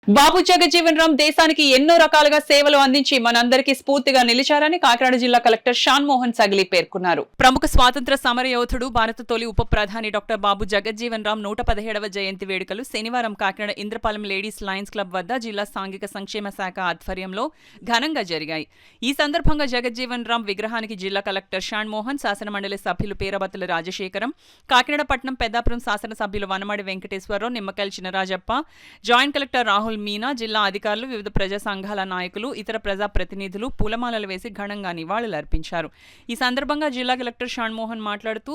బాబు జగజ్జీవన్ రామ్ దేశానికి ఎన్నో రకాలుగా సేవలు అందించి మనందరికీ స్ఫూర్తిగా నిలిచారని కాకినాడ జిల్లా కలెక్టర్ షాన్ మోహన్ సగిలి పేర్కొన్నారు. ప్రముఖ స్వాతంత్ర సమర యోధుడు, భారత తొలి ఉప ప్రధాని డాక్టర్ బాబు జగజ్జీవన్ రామ్ 117వ జయంతి వేడుకలు శనివారం Kakinada Indrapalem ladies Lions club వద్ద జిల్లా సాంఘిక సంక్షేమ శాఖ ఆధ్వర్యంలో ఘనంగా జరిగాయి. ఈ సందర్భంగా జగజ్జీవన్ రామ్ విగ్రహానికి జిల్లా కలెక్టర్ షాన్ మోహన్, శాసనమండలి సభ్యులు పేరబత్తుల రాజశేఖరం, కాకినాడ పట్టణం పెద్దాపురం శాసనసభ్యులు వనమాడి వెంకటేశ్వరరావు, నిమ్మకాయల చినరాజప్ప, జాయింట్ కలెక్టర్ రాహుల్ మీనా, జిల్లా అధికారులు, వివిధ ప్రజా సంఘాల నాయకులు, ఇతర ప్రజా ప్రతినిధులు పూలమాలలు వేసి ఘనంగా నివాళులర్పించారు. ఈ సందర్భంగా జిల్లా కలెక్టర్ షాన్ మోహన్ మాట్లాడుతూ,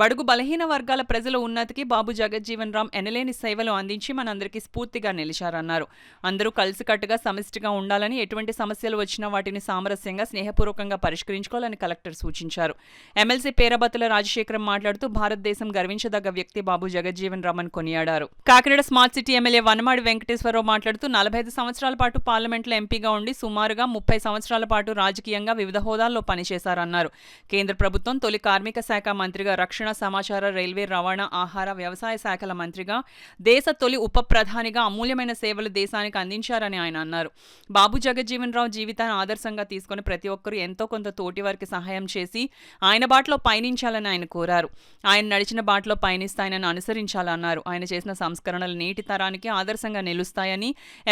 బడుగు బలహీన వర్గాల ప్రజల ఉన్నతికి బాబు జగజ్జీవన్ రామ్ ఎనలేని సేవలు అందించి మనందరికీ స్ఫూర్తిగా నిలిచారన్నారు. అందరూ కలిసికట్టుగా సమిష్టిగా ఉండాలని, ఎటువంటి సమస్యలు వచ్చినా వాటిని సామరస్యంగా, స్నేహపూర్వకంగా పరిష్కరించుకోవాలని కలెక్టర్ సూచించారు. ఎమ్మెల్సీ పేరబత్తుల రాజశేఖరం మాట్లాడుతూ, భారతదేశం గర్వించదగ్గ వ్యక్తి బాబు జగజ్జీవన్ రామ్ అని కొనియాడారు. Kakinada smart city MLA Vanamadi Venkateswararao మాట్లాడుతూ, 45 సంవత్సరాల పాటు పార్లమెంట్లో ఎంపీగా ఉండి సుమారుగా 30 సంవత్సరాల పాటు రాజకీయంగా వివిధ హోదాల్లో పనిచేశారన్నారు. కేంద్ర ప్రభుత్వం తొలి కార్మిక శాఖ మంత్రిగా, రక్షణ, సమాచార, రైల్వే, రవాణా, ఆహార, వ్యవసాయ శాఖల మంత్రిగా, దేశ తొలి ఉప ప్రధానిగా అమూల్యమైన సేవలు దేశానికి అందించారని ఆయన అన్నారు. బాబు జగజ్జీవన్ రావు జీవితాన్ని ఆదర్శంగా తీసుకుని ప్రతి ఒక్కరూ ఎంతో కొంత తోటి వారికి సహాయం చేసి ఆయన బాటలో పయనించాలని ఆయన కోరారు. ఆయన నడిచిన బాటలో పయనిస్తే ఆయనను అనుసరించాలన్నారు. ఆయన చేసిన సంస్కరణలు నేటి తరానికి ఆదర్శంగా నిలుస్తాయని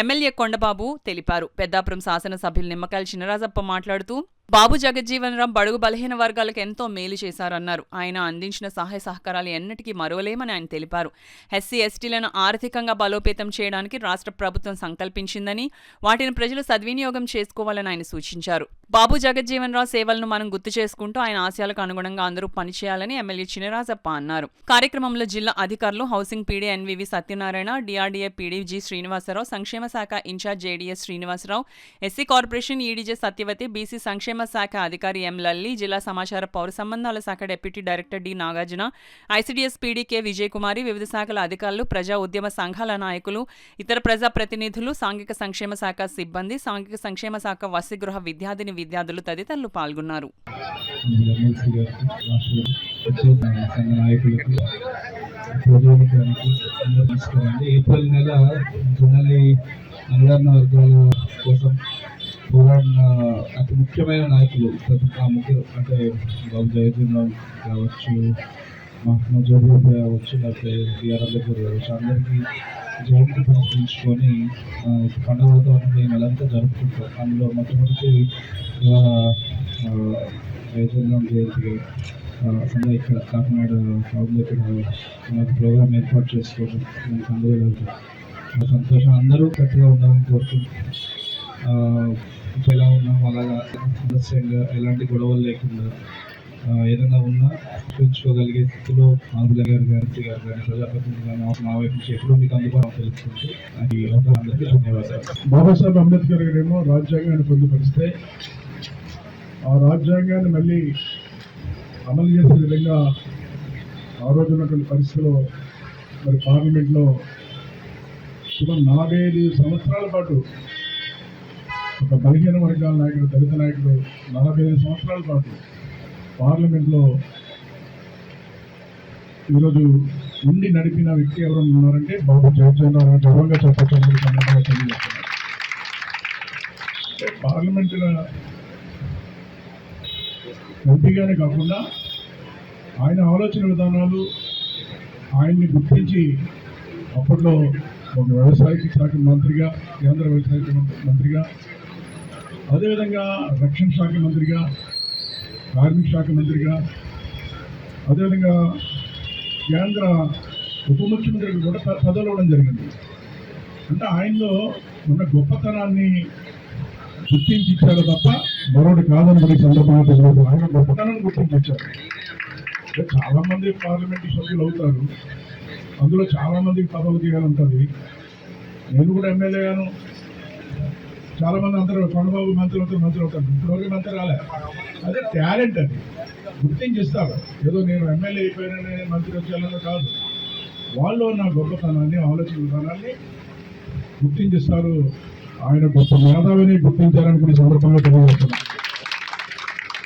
ఎమ్మెల్యే కొండబాబు తెలిపారు. పెద్దాపురం శాసనసభ్యులు నిమ్మకాయల చినరాజప్ప మాట్లాడుతూ, బాబు జగజ్జీవన్ రామ్ బడుగు బలహీన వర్గాలకు ఎంతో మేలు చేశారన్నారు. ఆయన అందించిన సహాయ సహకారాలు ఎన్నటికీ మరువలేమని ఆయన తెలిపారు. ఎస్సీ ఎస్టీలను ఆర్థికంగా బలోపేతం చేయడానికి రాష్ట్ర ప్రభుత్వం సంకల్పించిందని, వాటిని ప్రజలు సద్వినియోగం చేసుకోవాలని ఆయన సూచించారు. బాబు జగజ్జీవన్ రామ్ సేవలను మనం గుర్తు చేసుకుంటూ ఆయన ఆశయాలకు అనుగుణంగా అందరూ పనిచేయాలని ఎమ్మెల్యే చినరాజప్ప అన్నారు. కార్యక్రమంలో జిల్లా అధికారులు, housing PD NVV Satyanarayana, DRDA PD G Srinivasa Rao, సంక్షేమ శాఖ incharge JDS Srinivasa Rao, SC corporation EDJ Satyavathi, BC సంక్షేమ శాఖ అధికారి ఎం లల్లి, జిల్లా సమాచార పౌర సంబంధాల శాఖ deputy director D Nagarjuna, ICDS PD K Vijayakumari, వివిధ శాఖల అధికారులు, ప్రజా ఉద్యమ సంఘాల నాయకులు, ఇతర ప్రజా ప్రతినిధులు, సాంఘిక సంక్షేమ శాఖ సిబ్బంది, సాంఘిక సంక్షేమ శాఖ వసతిగృహ విద్యార్థులు తదితరులు పాల్గొన్నారు. ఏప్రిల్ నెల జనాలి అణగారిన వర్గాల కోసం పోరాడిన అతి ముఖ్యమైన నాయకులు ముఖ్య అంటే బాబు జగజ్జీవన్ రామ్ కావచ్చు, మహాత్మా జ్యోతిబా కావచ్చు, లేకపోతే బిఆర్ అంబేద్కర్ కావచ్చు, అందరికీ జయంతి పురస్కరించుకొని పండుగ వాతావరణంలో ఈ నెలంతా జరుపుకుంటారు. అందులో మొట్టమొదటి జగజ్జీవన్ రామ్ జయంతిగా ఇక్కడ కాకినాడ టౌన్లో ఇక్కడ మనకు ప్రోగ్రామ్ ఏర్పాటు చేసుకోవడం మనకు అందులో సంతోషం. అందరూ కరెక్ట్గా ఉండాలని కోరుకుంటున్నాం. ఎలా ఉన్నాం అలాగా సదస్యంగా ఎలాంటి గొడవలు లేకుండా ఏదైనా ఉన్నా పెంచుకోగలిగే స్థితిలో ఆంధ్ర గారు కానీ ప్రజాప్రతినిధులు కానీ మా వైపు నుంచి ఎప్పుడూ మీకు అందుబాటులో తెలుసుకుంటూ అది అందరికీ ధన్యవాదాలు. బాబాసాహెబ్ అంబేద్కర్ గారేమో రాజ్యాంగాన్ని పొందుపరిస్తే ఆ రాజ్యాంగాన్ని మళ్ళీ అమలు చేసే విధంగా ఆ రోజు ఉన్నటువంటి పరిస్థితుల్లో మరి పార్లమెంట్లో సుమారు 45 సంవత్సరాల పాటు ఒక బలహీన వర్గాల నాయకుడు, దళిత నాయకుడు 45 సంవత్సరాల పాటు పార్లమెంట్లో ఈరోజు ఉండి నడిపిన వ్యక్తి ఎవరైనా ఉన్నారంటే బాబు జగజ్జీవన్ రామ్ గర్వంగా చెప్పచ్చు. పార్లమెంట్ ఎంపీగానే కాకుండా ఆయన ఆలోచన విధానాలు ఆయన్ని గుర్తించి అప్పట్లో ఒక వ్యవసాయ శాఖ మంత్రిగా, కేంద్ర వ్యవసాయ మంత్రిగా, అదేవిధంగా రక్షణ శాఖ మంత్రిగా, కార్మిక శాఖ మంత్రిగా, అదేవిధంగా కేంద్ర ఉప ముఖ్యమంత్రికి కూడా పదవులు ఇవ్వడం జరిగింది. అంటే ఆయనలో ఉన్న గొప్పతనాన్ని గుర్తించి ఇచ్చారు తప్ప మరొకటి కాదని మరి సందర్భంగా తెలియదు. ఆయన గొప్పతనాన్ని గుర్తించి ఇచ్చారు. చాలామంది పార్లమెంటు సభ్యులు అవుతారు, అందులో చాలామందికి పదవులు చేయాలంటుంది. నేను కూడా ఎమ్మెల్యే గాను, చాలామంది అందరూ కొండబాబు మంత్రి అవుతారు, ఇంతవరకు మంత్రి రాలే. అదే టాలెంట్, అది గుర్తించిస్తారు. ఏదో నేను ఎమ్మెల్యే అయిపోయినా మంత్రి వచ్చేయాలన్నా కాదు, వాళ్ళు ఉన్న గొప్పతనాన్ని, ఆలోచన విధానాన్ని గుర్తించిస్తారు. ఆయన గొప్ప మేధావిని గుర్తించారని కొన్ని సందర్భంగా తెలియజేస్తున్నారు.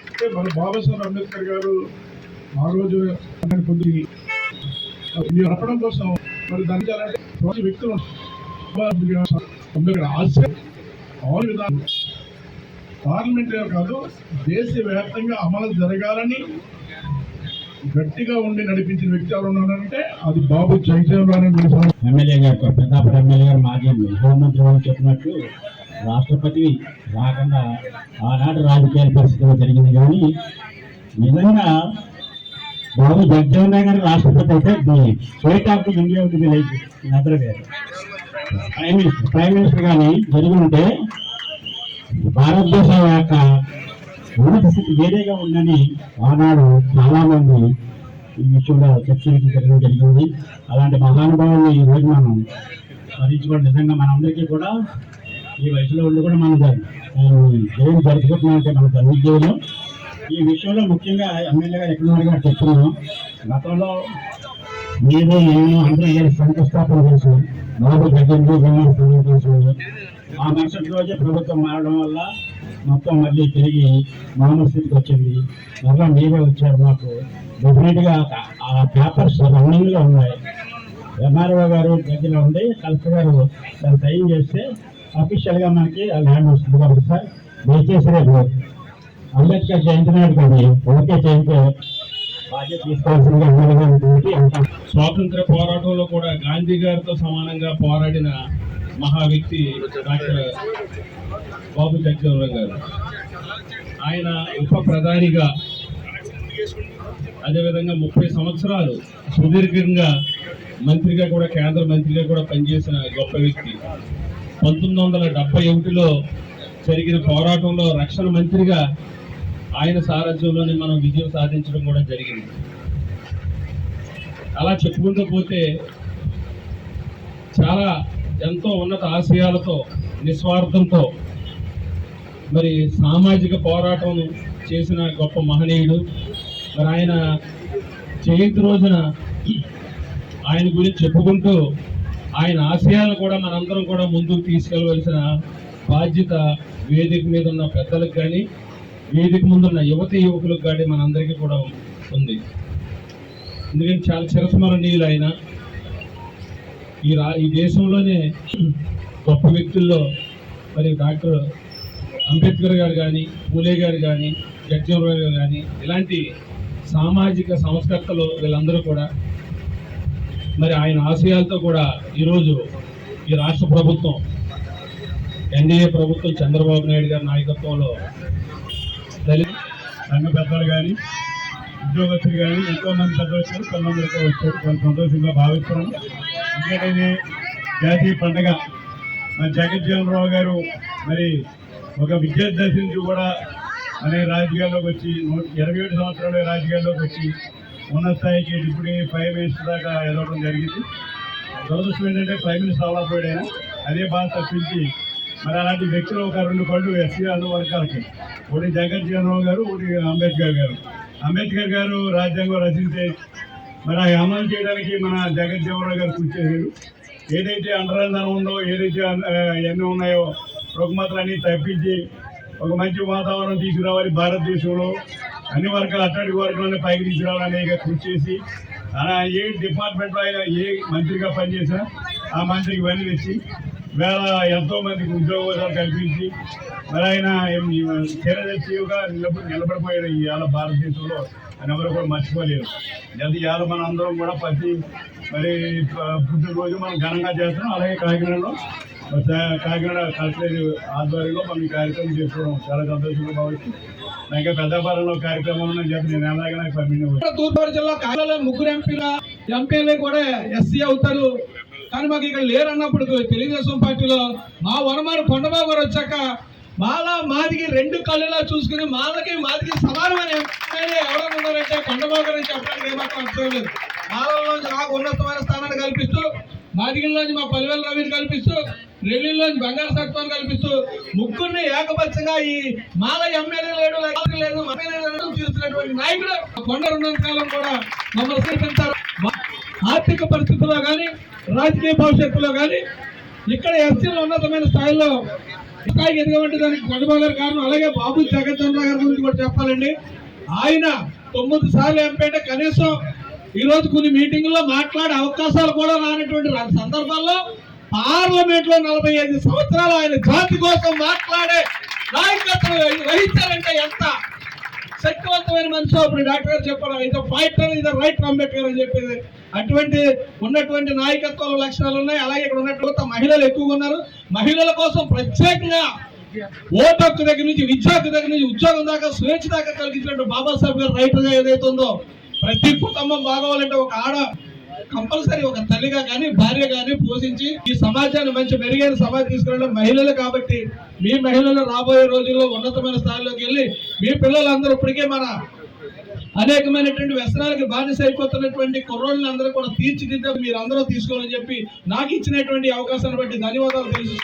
అంటే మన బాబాసాహెబ్ అంబేద్కర్ గారు ఆ రోజు పొంది నడపడం కోసం మరి దంచాలంటే వ్యక్తులు పార్లమెంట్ కాదు దేశవ్యాప్తంగా అమలు జరగాలని గట్టిగా ఉండి నడిపించిన వ్యక్తి ఎవరు ఉన్నారంటే అది బాబు జగజీవన్ ఎమ్మెల్యే గారు పెద్దాపురం ఎమ్మెల్యే గారు మాజీ హోంమంత్రి వాళ్ళు చెప్పినట్టు రాష్ట్రపతి రాకుండా ఆనాటి రాజకీయ పరిస్థితులు జరిగింది. కానీ నిజంగా బాబు జగజీవన్ గారు రాష్ట్రపతి అయితే స్టేట్ ఆఫ్ ఇండియా విలేజ్ నదర్ గారు ప్రైమ్ మినిస్టర్ కానీ జరిగి ఉంటే భారతదేశం యొక్క ఉన్నత స్థితి వేరేగా ఉందని ఆనాడు చాలా మంది ఈ విషయంలో చర్చించడం జరిగింది. అలాంటి మహానుభావులు ఈ రోజు మనం స్మరించుకోవడం నిజంగా మనందరికీ కూడా ఈ వయసులో ఉండి కూడా మనం జైలు జరుపుకుంటున్నామంటే మన తల్లిదేవులు. ఈ విషయంలో ముఖ్యంగా ఎమ్మెల్యే గారు ఎక్కడ గారు చెప్తున్నాం. గతంలో మీరు నేను అందరూ శంకుస్థాపన చేసి బాబు జగన్ చేసి ఆ మరుసటి రోజే ప్రభుత్వం మారడం వల్ల మొత్తం మళ్ళీ తిరిగి మామూలు స్థితికి వచ్చింది. మళ్ళీ మీరే వచ్చారు. మాకు డెఫినెట్గా ఆ పేపర్స్ రన్నింగ్లో ఉన్నాయి. ఎంఆర్ఓ గారు దగ్గరలో ఉంది, కలెక్టర్ గారు దాన్ని సైన్ చేస్తే అఫీషియల్గా మనకి ఆ ల్యాండ్ వస్తుంది. కాబట్టి సార్ దయచేసి రేపు అంబేద్కర్ జయంతి నాడు కానీ ఓకే చేస్తే బాధ్యత తీసుకోవాల్సిందిగా ఎమ్మెల్యేగా ఉంటుంది. స్వాతంత్ర పోరాటంలో కూడా గాంధీ గారితో సమానంగా పోరాడిన మహా వ్యక్తి డాక్టర్ బాబు జగజీవన్ గారు. ఆయన ఉప ప్రధానిగా అదేవిధంగా 30 సంవత్సరాలు సుదీర్ఘంగా మంత్రిగా కూడా కేంద్ర మంత్రిగా కూడా పనిచేసిన గొప్ప వ్యక్తి. 1971లో జరిగిన పోరాటంలో రక్షణ మంత్రిగా ఆయన సారథ్యంలోనే మనం విజయం సాధించడం కూడా జరిగింది. అలా చెప్పుకుంటూ పోతే చాలా ఎంతో ఉన్నత ఆశయాలతో నిస్వార్థంతో మరి సామాజిక పోరాటం చేసిన గొప్ప మహనీయుడు. మరి ఆయన జయంతి రోజున ఆయన గురించి చెప్పుకుంటూ ఆయన ఆశయాలను కూడా మనందరం కూడా ముందుకు తీసుకెళ్ళవలసిన బాధ్యత వేదిక మీద ఉన్న పెద్దలకు కానీ వేదిక ముందున్న యువకులకు కానీ మనందరికీ కూడా ఉంది. ఎందుకంటే చాలా చిరస్మరణీయులు ఆయన. ఈ దేశంలోనే గొప్ప వ్యక్తుల్లో మరి డాక్టర్ అంబేద్కర్ గారు కానీ, పూలే గారు కానీ, జగజీవన్ గారు కానీ ఇలాంటి సామాజిక సంస్కర్తలు వీళ్ళందరూ కూడా మరి ఆయన ఆశయాలతో కూడా ఈరోజు ఈ రాష్ట్ర ప్రభుత్వం ఎన్డీఏ ప్రభుత్వం చంద్రబాబు నాయుడు గారి నాయకత్వంలో దళిత సంఘ పెద్దలు కానీ ఉద్యోగస్తులు కానీ ఎంతో మంది పెద్దలు వచ్చారు, పిల్లలందరికీ వచ్చారు. చాలా సంతోషంగా భావిస్తున్నాను. ఎందుకంటే జాతీయ పండుగ మరి జగజ్జీవన్ రావు గారు మరి ఒక విద్యార్థి దశ నుంచి కూడా అనే రాజకీయాల్లోకి వచ్చి 27 సంవత్సరాలు రాజకీయాల్లోకి వచ్చి ఉన్నత స్థాయికి డిప్యూటీ ప్రైమ్ మినిస్టర్ దాకా ఎదగడం జరిగింది. దురదృష్టం ఏంటంటే ప్రైమ్ మినిస్టర్ అవ్వకపోయాడు. అదే బాధ తప్పించి మరి అలాంటి వ్యక్తులు ఒక 2 కళ్ళు ఎస్సీ అన్ని వర్గాలకి, ఒకటి జగజ్జీవన్ రావు గారు, ఒకటి అంబేద్కర్ గారు. అంబేద్కర్ గారు రాజ్యాంగం రచించే మరి అవి అమలు చేయడానికి మన జగజ్జీవన్ రావు గారు కృషి చేశారు. ఏదైతే అండరందనం ఉందో, ఏదైతే ఎన్ని ఉన్నాయో రుగ్మతలన్నీ తప్పించి ఒక మంచి వాతావరణం తీసుకురావాలి. భారతదేశంలో అన్ని వర్గాలు అట్టడి వర్గాలను పైకి తీసుకురావాలని కృషి చేసి ఏ డిపార్ట్మెంట్లో అయినా ఏ మంత్రిగా పనిచేసినా ఆ మంత్రికి ఇవన్నీ తెచ్చి ఎంతో మందికి ఉద్యోగాలు కల్పించి మరి ఆయన చిరదర్శిగా నిలబడిపోయాడు ఇవాళ భారతదేశంలో అని ఎవరు కూడా మర్చిపోలేరు. అది ఇవాళ మన అందరం కూడా ప్రతి మరి పుట్టినరోజు మనం ఘనంగా చేస్తున్నాం. అలాగే కాకినాడ కలెక్టరేట్ ఆధ్వర్యంలో మనం ఈ కార్యక్రమం చేసుకోవడం చాలా సంతోషంగా భావిస్తూ ఇంకా పెద్దపాలెంలో కార్యక్రమాలు ఉన్నాయని చెప్పి నేను ఎలాగైనా పంపించాను. తూర్పుగోదావరి జిల్లా కాలంలో 3 ఎంపీలు కూడా ఎస్సీ అవుతారు. కానీ మాకు ఇక్కడ లేరు అన్నప్పుడు తెలుగుదేశం పార్టీలో మా వనమాడు కొండబాబు గారు వచ్చాక మాదికి 2 కళ్ళులా చూసుకుని మాదికి సమానమైన ఎమ్మెల్యే ఎవరైనా ఉన్నారంటే కొండబాబు గారు చెప్పడానికి ఏమాత్రం అర్థం లేదు. మాలలోంచి నాకు ఉన్నతమైన స్థానాన్ని కల్పిస్తూ, మాదిగిల్లోంచి మా పల్లెల రవిని కల్పిస్తూ, రెల్లిలోంచి బంగారు సత్వాన్ని కల్పిస్తూ ముగ్గురిని ఏకపక్షంగా ఈ మాల ఎమ్మెల్యే లేదు తీరుస్తున్నటువంటి నాయకుడు కొండ ఉన్నంత కాలం కూడా మమ్మల్ని స్వీకరించారు. ఆర్థిక పరిస్థితుల్లో కానీ రాజకీయ భవిష్యత్తులో కానీ ఇక్కడ ఎస్సీలో ఉన్నతమైన స్థాయిలో స్థాయికి ఎదగమంటే దానికి కొండబాబు గారు కారణం. అలాగే బాబు జగజ్జీవన్ రావు గారి గురించి కూడా చెప్పాలండి. ఆయన 9 సార్లు ఎంపీ అంటే కనీసం ఈరోజు కొన్ని మీటింగుల్లో మాట్లాడే అవకాశాలు కూడా రానటువంటి సందర్భాల్లో పార్లమెంట్ లో 45 సంవత్సరాలు ఆయన జాతి కోసం మాట్లాడే నాయకత్వం వహించారంటే ఎంత శక్తివంతమైన మనిషి. అప్పుడు డాక్టర్ గారు చెప్పారు, ఇది ఫైటర్, ఇది రైట్ అంబేద్కర్ అని చెప్పేది. అటువంటి ఉన్నటువంటి నాయకత్వ లక్షణాలు ఉన్నాయి. అలాగే ఇక్కడ ఉన్నటువంటి మహిళలు ఎక్కువగా ఉన్నారు. మహిళల కోసం ప్రత్యేకంగా ఓటు హక్కు దగ్గర నుంచి, విద్యా హక్కు దగ్గర నుంచి, ఉద్యోగం దాకా, స్వేచ్ఛ దాకా కలిగించినట్టు బాబాసాహెబ్ గారు రైటర్ గా ఏదైతే ఉందో, ప్రతి కుటుంబం బాగోవాలంటే ఒక ఆడ కంపల్సరీ ఒక తల్లిగా కానీ భార్య కానీ పోషించి ఈ సమాజాన్ని మంచి మెరుగైన సమాజం తీసుకురావడం మహిళలు. కాబట్టి మీ మహిళలు రాబోయే రోజుల్లో ఉన్నతమైన స్థాయిలోకి వెళ్ళి మీ పిల్లలందరూ ఇప్పటికే మన అనేకమైనటువంటి వ్యసనాలకి బానిస అయిపోతున్నటువంటి కుర్రోళ్ళని అందరూ కూడా తీర్చిదిద్దే మీరు అందరూ తీసుకోవాలని చెప్పి నాకు ఇచ్చినటువంటి అవకాశాన్ని బట్టి ధన్యవాదాలు తెలుస్తూ